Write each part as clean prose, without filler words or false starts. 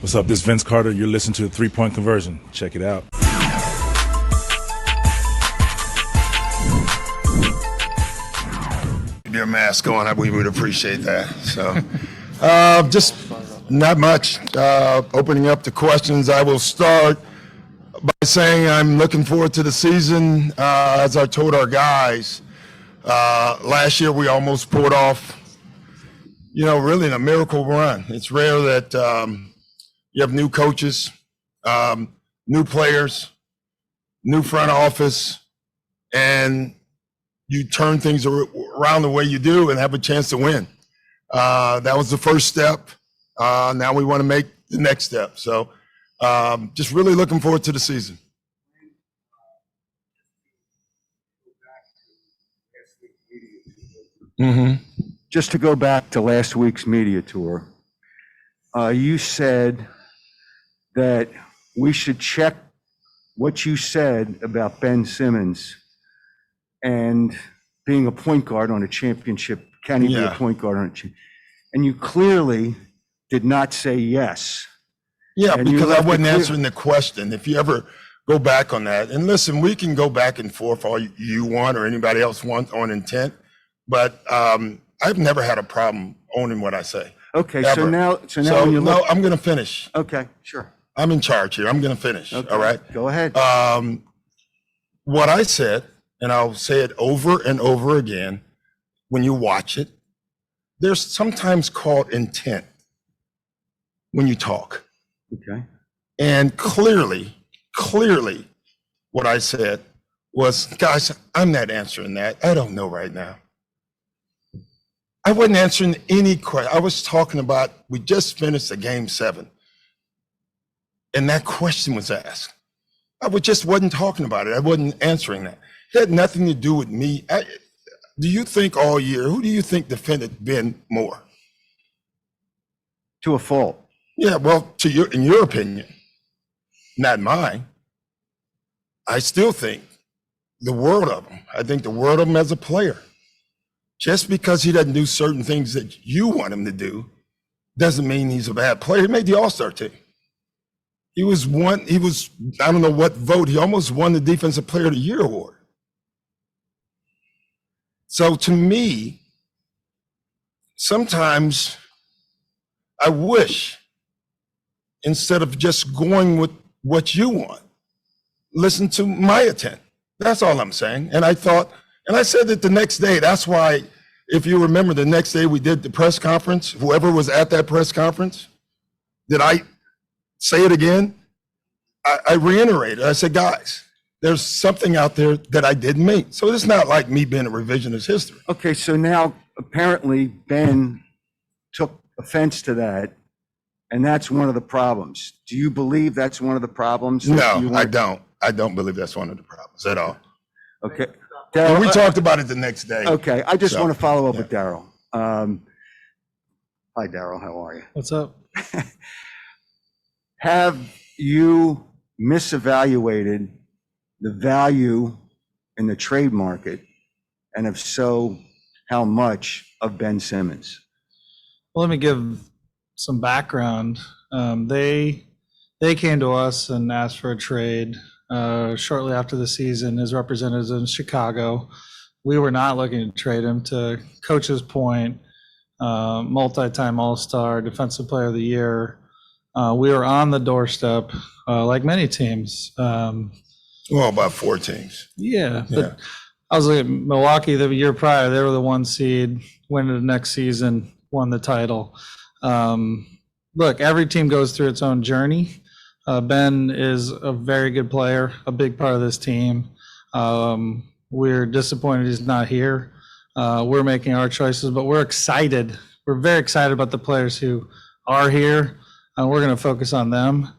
What's up? This is Vince Carter. You're listening to a 3-point conversion. Check it out. Your mask on, we would appreciate that. So, just not much. Opening up the questions, I will start by saying I'm looking forward to the season. As I told our guys, last year we almost pulled off, really a miracle run. It's rare that you have new coaches, new players, new front office, and you turn things around the way you do and have a chance to win. That was the first step. Now we want to make the next step. So just really looking forward to the season. Just to go back to last week's media tour, you said that we should check what you said about Ben Simmons and being a point guard on a championship. Can he be a point guard on a championship? And you clearly did not say yes. Yeah, because I wasn't answering the question. If you ever go back on that, and listen, we can go back and forth all you want or anybody else wants on intent, but I've never had a problem owning what I say. Okay, ever. so now when you look, I'm going to finish. Okay, sure. I'm in charge here. I'm going to finish. Okay, all right. Go ahead. What I said, and I'll say it over and over again, when you watch it, there's sometimes called intent when you talk. Okay. And clearly, what I said was, guys, I'm not answering that. I don't know right now. I wasn't answering any question. I was talking about, we just finished a game 7. And that question was asked. I just wasn't talking about it. I wasn't answering that. It had nothing to do with me. Do you think all year, who do you think defended Ben more? To a fault. Yeah, well, in your opinion, not mine. I still think the world of him. I think the world of him as a player. Just because he doesn't do certain things that you want him to do doesn't mean he's a bad player. He made the All-Star team. He was, I don't know what vote, he almost won the Defensive Player of the Year award. So to me, sometimes I wish, instead of just going with what you want, listen to my intent. That's all I'm saying. And I thought, and I said it the next day. That's why, if you remember, the next day we did the press conference, whoever was at that press conference, did I say it again? I reiterated. I said, guys, there's something out there that I didn't mean. So it's not like me being a revisionist history. Okay, so now apparently Ben took offense to that, and that's one of the problems. Do you believe that's one of the problems? No, I don't. I don't believe that's one of the problems at all. Okay. Darryl, we talked about it the next day. Okay, I just want to follow up with Darryl. Hi, Darryl, how are you? What's up? Have you misevaluated the value in the trade market, and if so, how much, of Ben Simmons? Well, let me give some background. They came to us and asked for a trade shortly after the season as representatives in Chicago. We were not looking to trade him. To Coach's point, multi-time All-Star, Defensive Player of the Year. We were on the doorstep, like many teams. Well, about 4 teams. Yeah, but I was looking at Milwaukee the year prior. They were the 1 seed, went into the next season, won the title. Look, every team goes through its own journey. Ben is a very good player, a big part of this team. We're disappointed he's not here. We're making our choices, but we're excited. We're very excited about the players who are here. We're going to focus on them.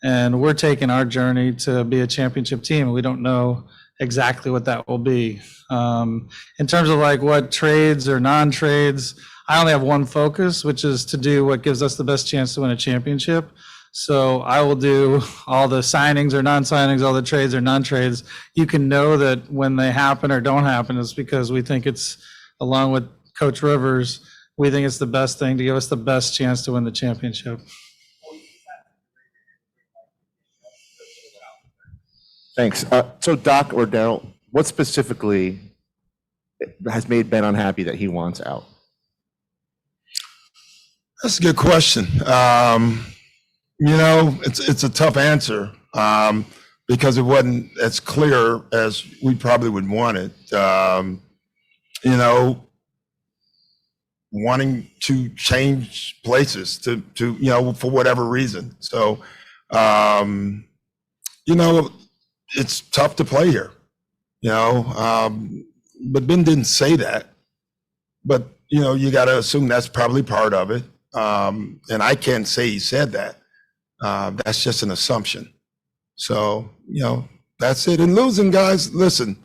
And we're taking our journey to be a championship team. We don't know exactly what that will be. In terms of like what trades or non-trades, I only have one focus, which is to do what gives us the best chance to win a championship. So I will do all the signings or non-signings, all the trades or non-trades. You can know that when they happen or don't happen, it's because we think it's, along with Coach Rivers, we think it's the best thing to give us the best chance to win the championship. Thanks. So Doc or Daryl, what specifically has made Ben unhappy that he wants out? That's a good question. It's a tough answer because it wasn't as clear as we probably would want it. Wanting to change places to for whatever reason. So, it's tough to play here. But Ben didn't say that. But you got to assume that's probably part of it. And I can't say he said that. That's just an assumption. So, that's it. And losing, guys, listen,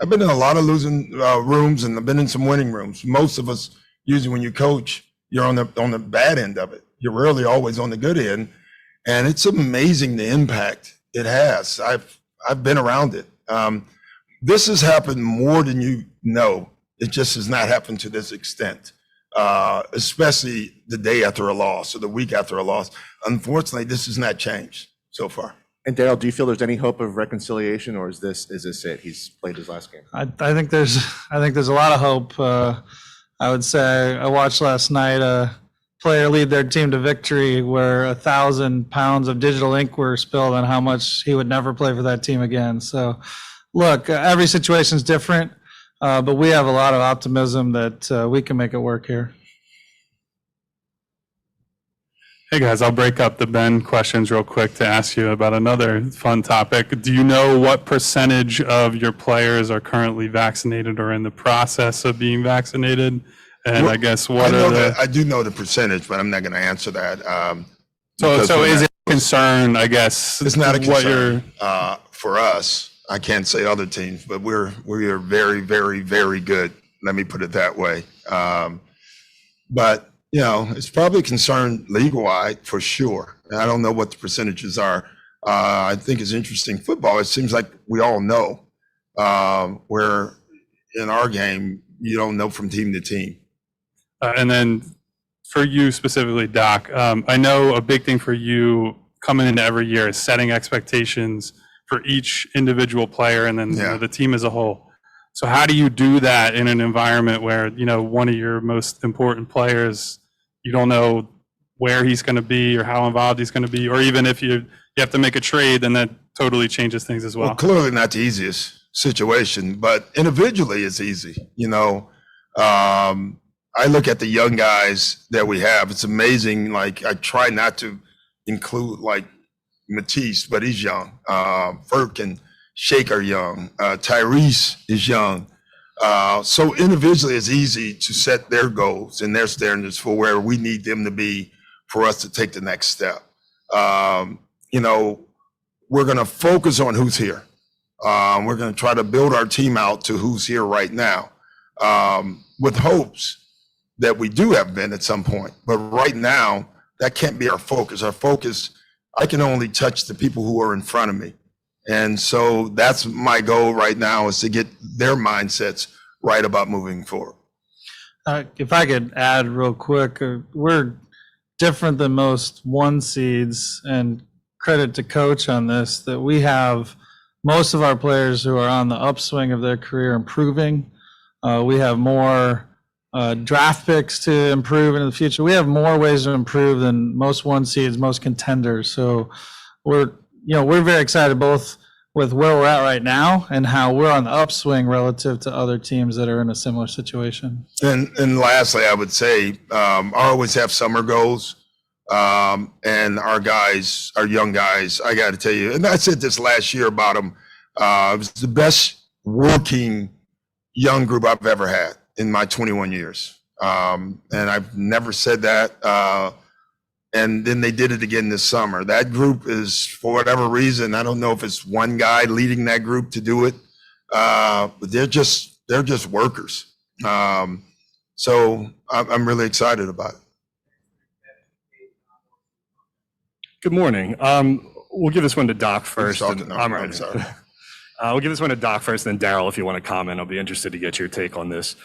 I've been in a lot of losing rooms, and I've been in some winning rooms. Most of us, usually when you coach, you're on the bad end of it. You're rarely always on the good end. And it's amazing the impact it has. I've been around it. This has happened more than you know. It just has not happened to this extent, especially the day after a loss or the week after a loss. Unfortunately, this has not changed so far. And Daryl, do you feel there's any hope of reconciliation, or is this it? He's played his last game. I think there's a lot of hope. I would say I watched last night a player lead their team to victory where 1,000 pounds of digital ink were spilled on how much he would never play for that team again. So, look, every situation is different, but we have a lot of optimism that we can make it work here. Hey guys, I'll break up the Ben questions real quick to ask you about another fun topic. Do you know what percentage of your players are currently vaccinated or in the process of being vaccinated? And I guess I do know the percentage, but I'm not going to answer that. So is it a concern, I guess? It's not a concern for us. I can't say other teams, but we are very, very, very good. Let me put it that way. But it's probably a concern league-wide for sure. And I don't know what the percentages are. I think it's interesting. Football, it seems like we all know, where in our game, you don't know from team to team. And then for you specifically, Doc, I know a big thing for you coming into every year is setting expectations for each individual player and then the team as a whole. So how do you do that in an environment where, one of your most important players, you don't know where he's going to be or how involved he's going to be, or even if you have to make a trade, then that totally changes things as well. Well, clearly not the easiest situation, but individually it's easy. I look at the young guys that we have. It's amazing. Like, I try not to include like Matisse, but he's young. Ferk and Shake are young. Tyrese is young. So individually, it's easy to set their goals and their standards for where we need them to be for us to take the next step. We're going to focus on who's here. We're going to try to build our team out to who's here right now, with hopes that we do have Ben at some point. But right now, that can't be our focus. Our focus, I can only touch the people who are in front of me. And so that's my goal right now, is to get their mindsets right about moving forward. If I could add real quick, we're different than most one seeds, and credit to coach on this, that we have most of our players who are on the upswing of their career improving. We have more draft picks to improve in the future. We have more ways to improve than most one seeds, most contenders. So we're very excited both with where we're at right now and how we're on the upswing relative to other teams that are in a similar situation. And lastly, I would say, I always have summer goals. And our guys, our young guys, I got to tell you, and I said this last year about them, it was the best working young group I've ever had in my 21 years. And I've never said that. And then they did it again this summer. That group is, for whatever reason, I don't know if it's one guy leading that group to do it, but they're just workers. So I'm really excited about it. Good morning. We'll give this one to Doc first. I'm sorry. We'll give this one to Doc first, then Daryl, if you want to comment. I'll be interested to get your take on this.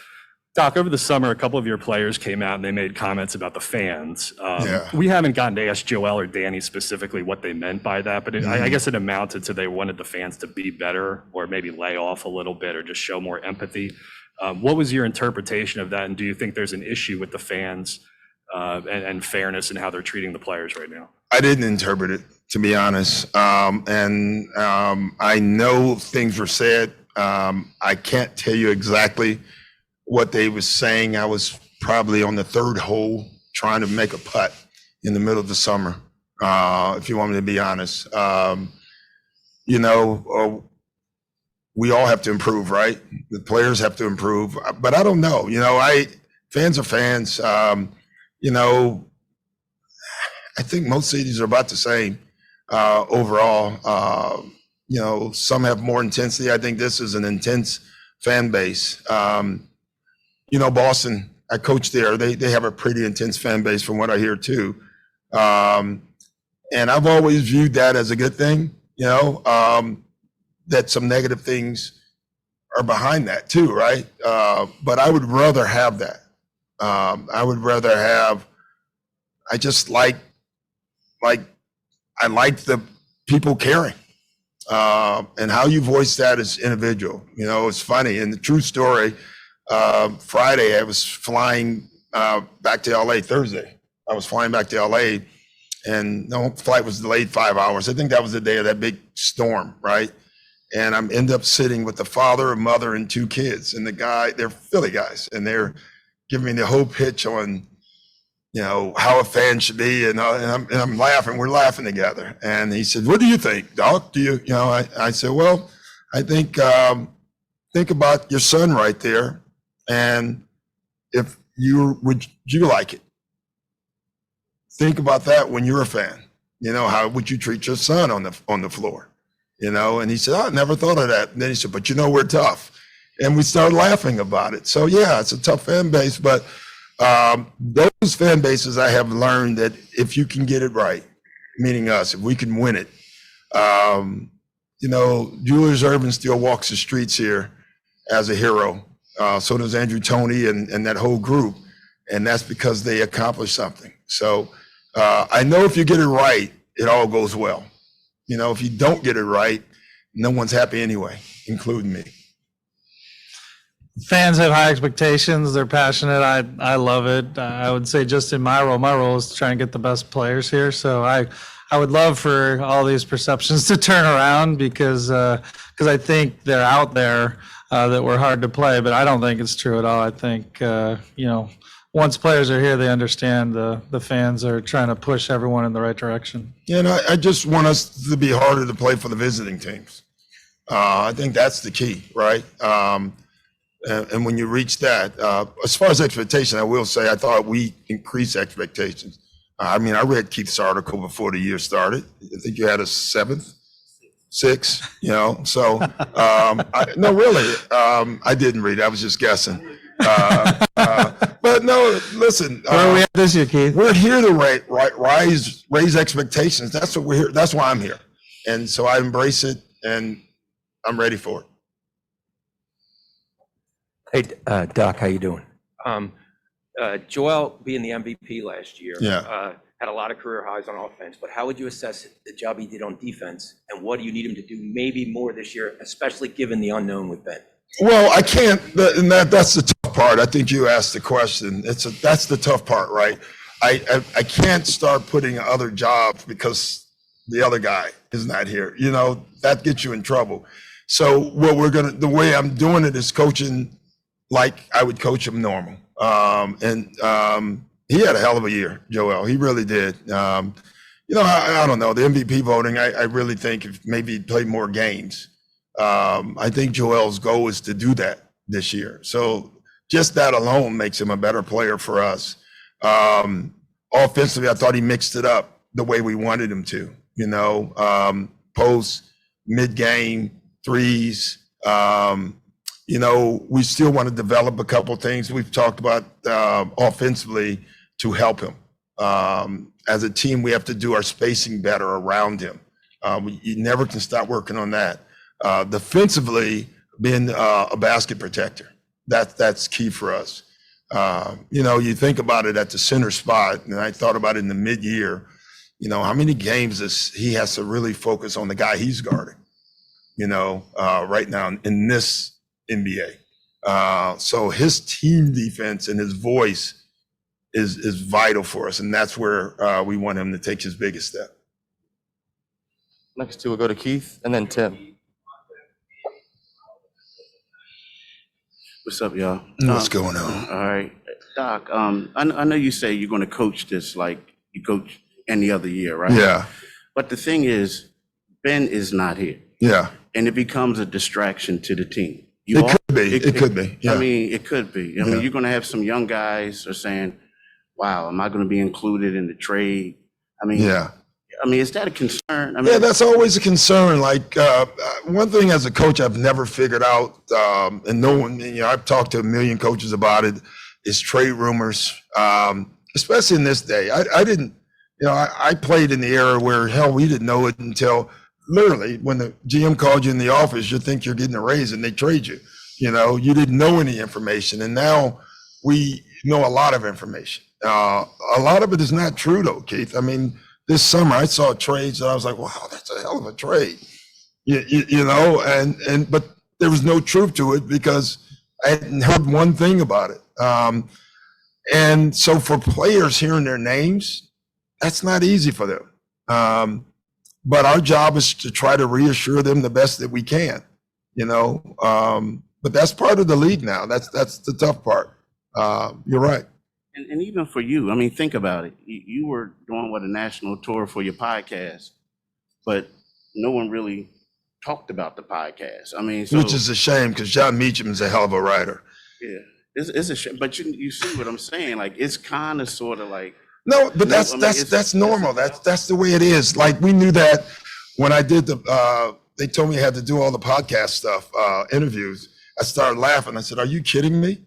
Doc, over the summer, a couple of your players came out and they made comments about the fans. Yeah. We haven't gotten to ask Joel or Danny specifically what they meant by that, but I guess it amounted to they wanted the fans to be better or maybe lay off a little bit or just show more empathy. What was your interpretation of that? And do you think there's an issue with the fans and fairness in how they're treating the players right now? I didn't interpret it, to be honest. I know things were said. I can't tell you exactly what they was saying. I was probably on the third hole trying to make a putt in the middle of the summer, if you want me to be honest. We all have to improve, right? The players have to improve, but I don't know. Fans are fans. I think most cities are about the same overall. Some have more intensity. I think this is an intense fan base. Boston, I coached there. They have a pretty intense fan base from what I hear too. And I've always viewed that as a good thing, that some negative things are behind that too, right? But I would rather have that. I just like the people caring. And how you voice that as individual, it's funny. And the true story, Friday, I was flying back to LA. Thursday, I was flying back to LA, and the flight was delayed 5 hours. I think that was the day of that big storm, right? And I'm end up sitting with the father, a mother, and two kids. And the guy, they're Philly guys, and they're giving me the whole pitch on, how a fan should be. And I'm laughing. We're laughing together. And he said, "What do you think, Doc? Do you?" I said, "Well, I think about your son right there, and if would you like it? Think about that when you're a fan. How would you treat your son on the floor?" And he said, "I never thought of that." And then he said, "But we're tough." And we started laughing about it. So yeah, it's a tough fan base, but those fan bases, I have learned that if you can get it right, meaning us, if we can win it, Julius Erving still walks the streets here as a hero. So does Andrew Toney and that whole group. And that's because they accomplished something. So I know if you get it right, it all goes well. If you don't get it right, no one's happy anyway, including me. Fans have high expectations. They're passionate. I love it. I would say just in my role is to try and get the best players here. So I would love for all these perceptions to turn around because I think they're out there that we're hard to play, but I don't think it's true at all. I think, once players are here, they understand the fans are trying to push everyone in the right direction. Yeah, and I just want us to be harder to play for the visiting teams. I think that's the key, right? And when you reach that, as far as expectation, I will say I thought we increased expectations. I read Keith's article before the year started. I think you had a 7th, 6, So, no, really, I didn't read it. I was just guessing. But no, listen. Where are we at this year, Keith? We're here to raise expectations. That's what we're here. That's why I'm here. And so I embrace it, and I'm ready for it. Hey, Doc, how you doing? Joel being the MVP last year, had a lot of career highs on offense, but how would you assess the job he did on defense, and what do you need him to do maybe more this year, especially given the unknown with Ben? Well, I can't, and that's the tough part. I think you asked the question. That's the tough part, right? I can't start putting other jobs because the other guy is not here. That gets you in trouble. So the way I'm doing it is coaching like I would coach him normal. He had a hell of a year, Joel. He really did. I don't know, the MVP voting, I really think if maybe he played more games. I think Joel's goal is to do that this year. So just that alone makes him a better player for us. Offensively, I thought he mixed it up the way we wanted him to, post, mid-game, threes. We still want to develop a couple of things we've talked about offensively to help him. As a team, we have to do our spacing better around him. You never can stop working on that. Defensively, being a basket protector. That's key for us. You think about it at the center spot, and I thought about it in the mid-year. How many games he has to really focus on the guy he's guarding, right now in this NBA. So his team defense and his voice is vital for us, and that's where we want him to take his biggest step. Next two will go to Keith and then Tim. What's up, y'all? What's going on? All right. Doc, I know you say you're going to coach this like you coach any other year, right? Yeah. But the thing is, Ben is not here. Yeah. And it becomes a distraction to the team. It could be. It could be. Yeah. I mean, it could be. I mean, you're going to have some young guys are saying, wow, am I going to be included in the trade? I mean, is that a concern? Yeah, that's always a concern. Like one thing as a coach I've never figured out, and no one, I've talked to a million coaches about it, is trade rumors, especially in this day. I didn't, I played in the era where, hell, we didn't know it until literally when the GM called you in the office, you think you're getting a raise and they trade you. You didn't know any information. And now we know a lot of information. A lot of it is not true, though, Keith. I mean, this summer I saw trades and I was like, wow, that's a hell of a trade. But there was no truth to it because I hadn't heard one thing about it. And so for players hearing their names, that's not easy for them. But our job is to try to reassure them the best that we can, but that's part of the league now. That's the tough part. You're right. And even for you, I mean, think about it. You were doing a national tour for your podcast, but no one really talked about the podcast. I mean, which is a shame because John Meacham is a hell of a writer. Yeah, it's a shame. But you see what I'm saying? Like, it's kind of sort of like. No, but that's normal. That's the way it is. Like, we knew that when I did they told me I had to do all the podcast stuff, interviews. I started laughing. I said, "Are you kidding me?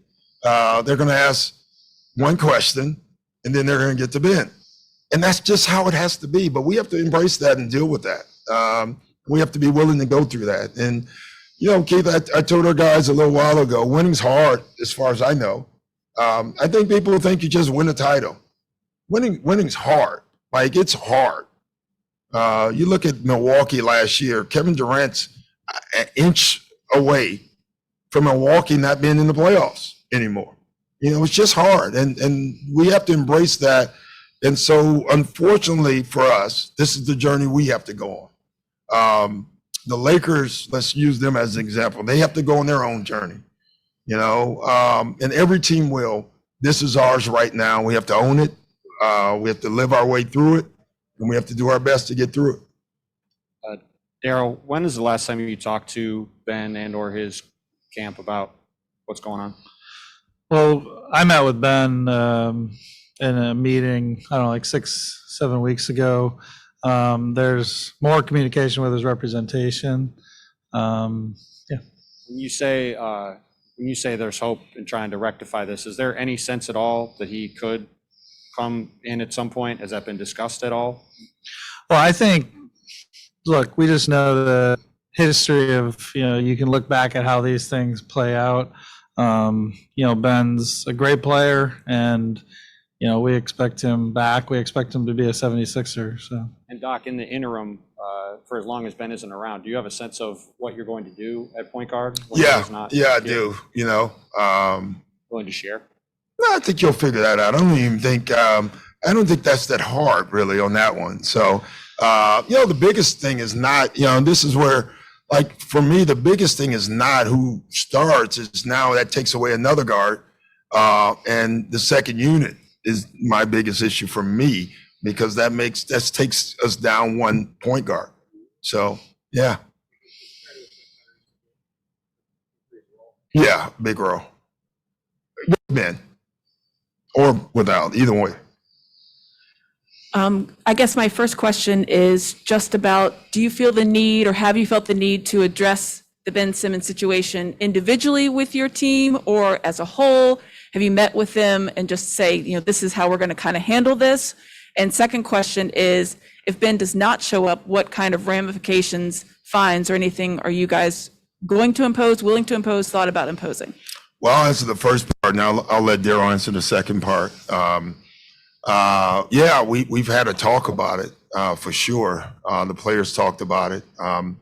They're going to ask one question, and then they're going to get to Ben." And that's just how it has to be. But we have to embrace that and deal with that. We have to be willing to go through that. And, Keith, I told our guys a little while ago, winning's hard as far as I know. I think people think you just win a title. Winning's hard. Like, it's hard. You look at Milwaukee last year, Kevin Durant's an inch away from Milwaukee not being in the playoffs anymore. It's just hard, and we have to embrace that. And so, unfortunately for us, this is the journey we have to go on. The Lakers, let's use them as an example. They have to go on their own journey, and every team will. This is ours right now. We have to own it. We have to live our way through it, and we have to do our best to get through it. Daryl, when is the last time you talked to Ben and or his camp about what's going on? Well, I met with Ben in a meeting, I don't know, like 6-7 weeks ago. There's more communication with his representation. When you say there's hope in trying to rectify this, is there any sense at all that he could come in at some point? Has that been discussed at all? Well, I think, look, we just know the history of, you can look back at how these things play out. Ben's a great player, and, we expect him back. We expect him to be a 76er. So. And Doc, in the interim, for as long as Ben isn't around, do you have a sense of what you're going to do at point guard? Yeah, I do. Willing to share? No, I think you'll figure that out. I don't think that's that hard really on that one. So, the biggest thing is not, this is where, like, for me, the biggest thing is not who starts. It's now that takes away another guard. And the second unit is my biggest issue for me because that takes us down one point guard. So, yeah. Yeah, big role. Ben. Or without, either way. I guess my first question is just about, do you feel the need or have you felt the need to address the Ben Simmons situation individually with your team or as a whole? Have you met with them and just say, this is how we're going to kind of handle this? And second question is, if Ben does not show up, what kind of ramifications, fines or anything are you guys going to impose, willing to impose, thought about imposing? Well, I'll answer the first part, and I'll let Daryl answer the second part. Yeah, we've had a talk about it for sure. The players talked about it. Kind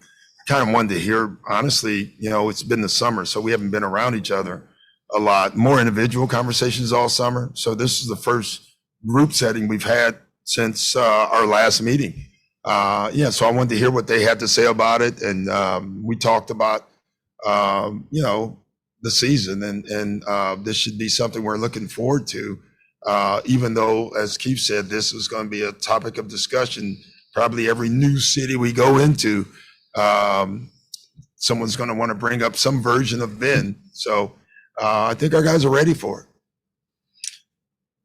of wanted to hear, honestly, it's been the summer, so we haven't been around each other a lot. More individual conversations all summer. So this is the first group setting we've had since our last meeting. Yeah, so I wanted to hear what they had to say about it, and we talked about, the season, and this should be something we're looking forward to. Even though, as Keith said, this is going to be a topic of discussion. Probably every new city we go into, someone's going to want to bring up some version of Ben. So I think our guys are ready for it.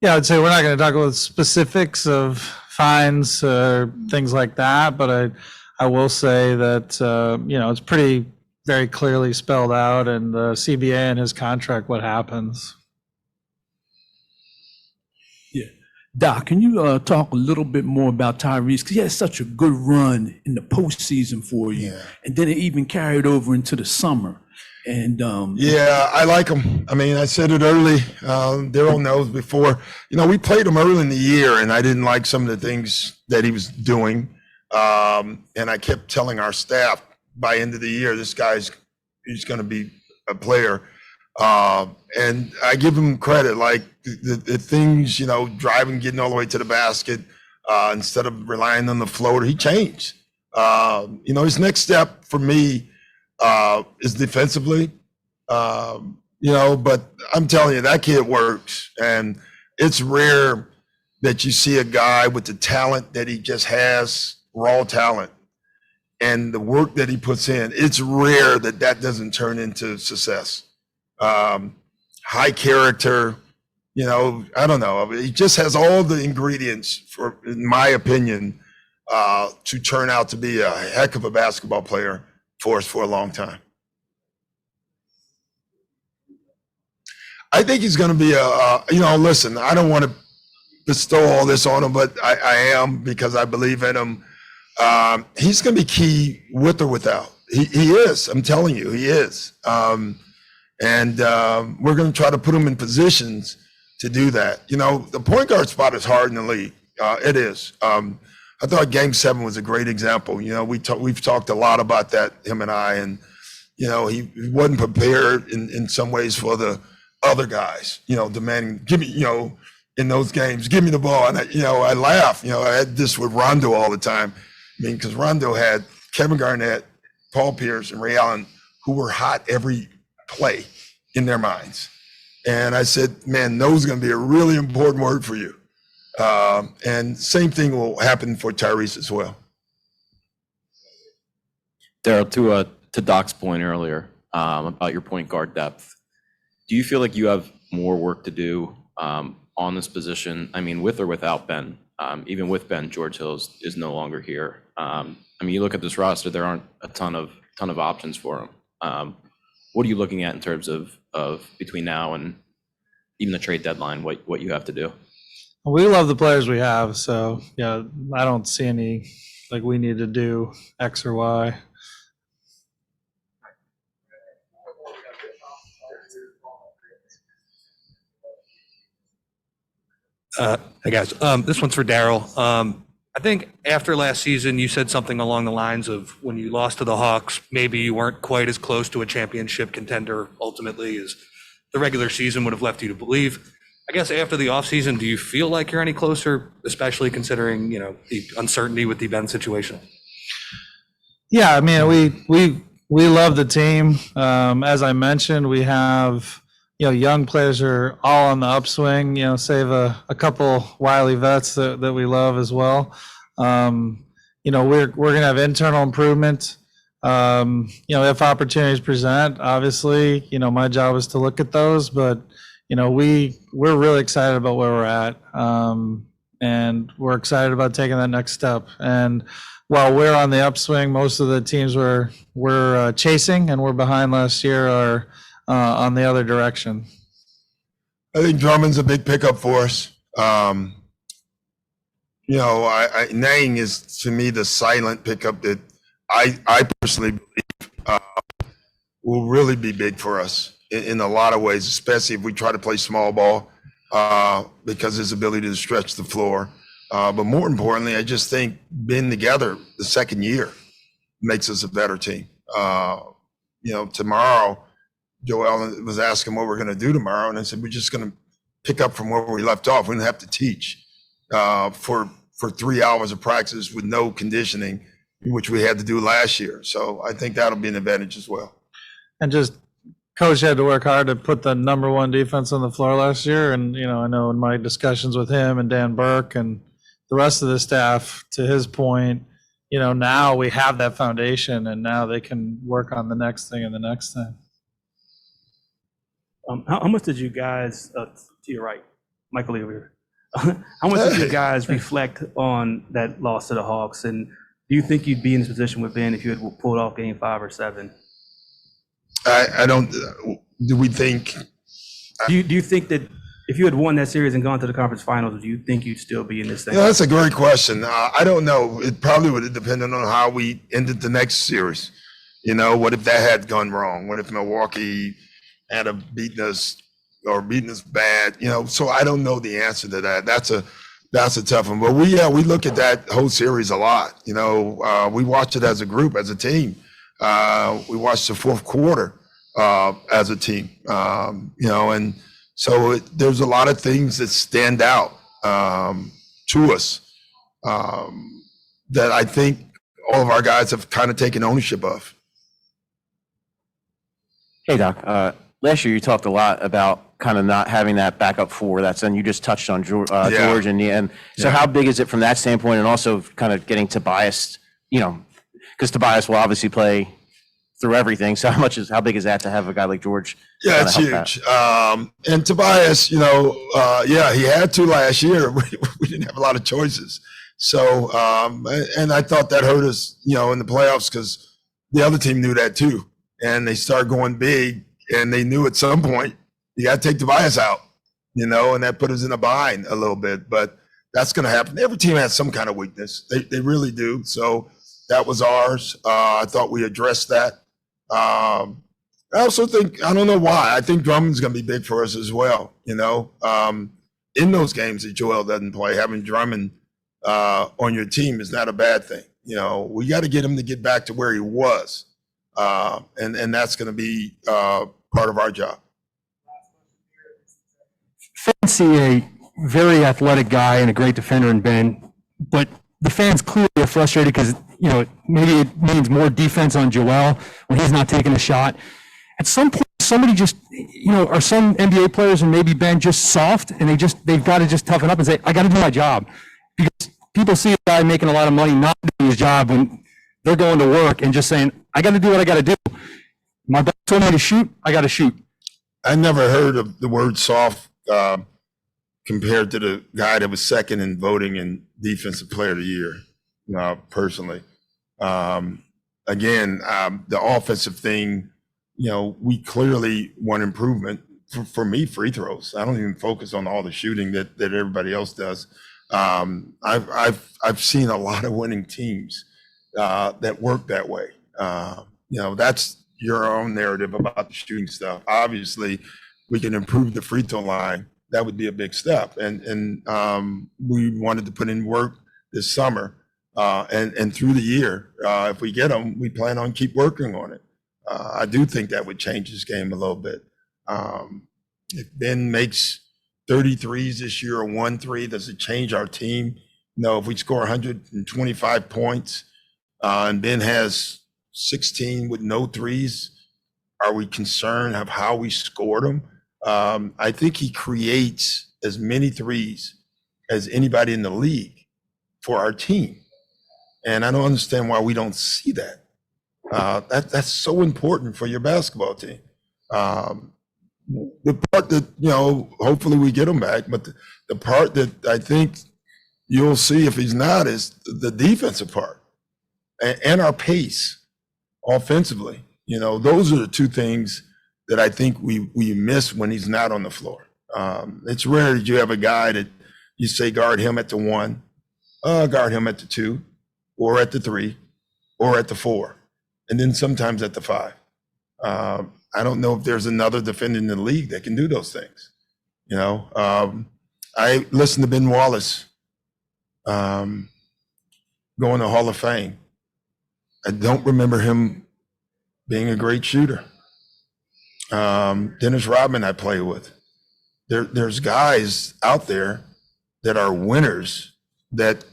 Yeah, I'd say we're not going to talk about specifics of fines or things like that, but I will say that it's pretty very clearly spelled out in the CBA and his contract what happens. Yeah. Doc, can you talk a little bit more about Tyrese? Because he had such a good run in the postseason for you. Yeah. And then it even carried over into the summer. And yeah, I like him. I mean, I said it early. Daryl knows before. We played him early in the year, and I didn't like some of the things that he was doing. And I kept telling our staff, by end of the year, he's going to be a player. And I give him credit, like the things, driving, getting all the way to the basket, instead of relying on the floater, he changed. His next step for me is defensively, but I'm telling you, that kid works. And it's rare that you see a guy with the talent that he just has, raw talent, and the work that he puts in. It's rare that doesn't turn into success. High character, I don't know. He just has all the ingredients in my opinion, to turn out to be a heck of a basketball player for us for a long time. I think he's going to be listen, I don't want to bestow all this on him, but I am, because I believe in him. He's going to be key with or without. He is. I'm telling you, he is. And we're going to try to put him in positions to do that. The point guard spot is hard in the league. It is. I thought Game 7 was a great example. We've talked a lot about that, him and I, and he wasn't prepared in some ways for the other guys. Demanding, give me, in those games, give me the ball. And I laugh. I had this with Rondo all the time. Because Rondo had Kevin Garnett, Paul Pierce, and Ray Allen, who were hot every play in their minds. And I said, man, those are going to be a really important word for you. And same thing will happen for Tyrese as well. Daryl, to Doc's point earlier about your point guard depth, do you feel like you have more work to do on this position? I mean, with or without Ben? Even with Ben, George Hill is no longer here. You look at this roster, there aren't a ton of options for him. What are you looking at in terms of between now and even the trade deadline, what you have to do? We love the players we have, so yeah, I don't see any, like, we need to do X or Y. Hey guys, this one's for Daryl. I think after last season, you said something along the lines of when you lost to the Hawks, maybe you weren't quite as close to a championship contender ultimately as the regular season would have left you to believe. I guess after the offseason, do you feel like you're any closer, especially considering, the uncertainty with the Ben situation? Yeah, I mean, we love the team. As I mentioned, we have, young players are all on the upswing, save a couple wily vets that we love as well. We're going to have internal improvement. If opportunities present, obviously, my job is to look at those, but, we're really excited about where we're at. And we're excited about taking that next step. And while we're on the upswing, most of the teams we're chasing and we're behind last year are on the other direction. I think Drummond's a big pickup for us. Nang is, to me, the silent pickup that I personally believe will really be big for us. in a lot of ways, especially if we try to play small ball because his ability to stretch the floor. But more importantly, I just think being together the second year makes us a better team. Tomorrow, Joel was asking what we're going to do tomorrow, and I said we're just going to pick up from where we left off. We didn't have to teach for 3 hours of practice with no conditioning, which we had to do last year. So I think that'll be an advantage as well. And just coach had to work hard to put the number one defense on the floor last year. And, I know in my discussions with him and Dan Burke and the rest of the staff, to his point, now we have that foundation and now they can work on the next thing and the next thing. How much did you guys, to your right, Michael Lee over here, how much did you guys reflect on that loss to the Hawks? And do you think you'd be in this position with Ben if you had pulled off game 5 or 7? I don't, do we think? Do you think that if you had won that series and gone to the conference finals, do you think you'd still be in this thing? That's a great question. I don't know. It probably would have depended on how we ended the next series. What if that had gone wrong? What if Milwaukee had beaten us bad? So I don't know the answer to that. That's a tough one. But we look at that whole series a lot. We watched it as a group, as a team. We watched the fourth quarter as a team. And so there's a lot of things that stand out to us that I think all of our guys have kind of taken ownership of. Hey, Doc. Last year you talked a lot about kind of not having that backup four. And you just touched on George in the end. So how big is it from that standpoint, and also kind of getting Tobias, because Tobias will obviously play through everything. So how big is that to have a guy like George? Yeah, it's huge. And Tobias, he had to last year. We didn't have a lot of choices. So, and I thought that hurt us, in the playoffs, because the other team knew that too. And they started going big, and they knew at some point you got to take Tobias out, and that put us in a bind a little bit. But that's going to happen. Every team has some kind of weakness. They really do. So that was ours. I thought we addressed that. I also think, I don't know why, I think Drummond's going to be big for us as well. In those games that Joel doesn't play, having Drummond on your team is not a bad thing. We got to get him to get back to where he was. And that's going to be part of our job. Fans see a very athletic guy and a great defender in Ben, but the fans clearly are frustrated because, maybe it means more defense on Joel when he's not taking a shot. At some point, somebody just, are some NBA players and maybe Ben just soft, and they've got to just toughen up and say, I got to do my job. Because people see a guy making a lot of money not doing his job when they're going to work and just saying, I got to do what I got to do. My boss told me to shoot, I got to shoot. I never heard of the word soft compared to the guy that was second in voting in Defensive Player of the Year, personally. Again, the offensive thing, we clearly want improvement. For me, free throws. I don't even focus on all the shooting that everybody else does. I've seen a lot of winning teams that work that way. That's your own narrative about the shooting stuff. Obviously, we can improve the free throw line. That would be a big step. And we wanted to put in work this summer and through the year. If we get them, we plan on keep working on it. I do think that would change his game a little bit. If Ben makes 33s this year or 1-3, does it change our team? No, if we score 125 points and Ben has 16 with no threes, are we concerned of how we scored them? I think he creates as many threes as anybody in the league for our team. And I don't understand why we don't see that. That's so important for your basketball team. The part that, hopefully we get him back, but the part that I think you'll see if he's not is the defensive part and our pace offensively. Those are the two things that I think we miss when he's not on the floor. It's rare that you have a guy that you say guard him at the 1, guard him at the 2, or at the 3, or at the 4, and then sometimes at the 5. I don't know if there's another defender in the league that can do those things. You know, I listened to Ben Wallace going to Hall of Fame. I don't remember him being a great shooter. Dennis Rodman I play with. There's guys out there that are winners that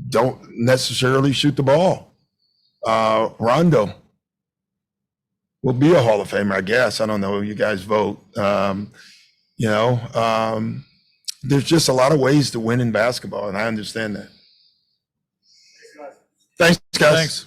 don't necessarily shoot the ball. Rondo will be a Hall of Famer, I guess. I don't know. You guys vote. You know, there's just a lot of ways to win in basketball, and I understand that. Thanks, guys. Thanks.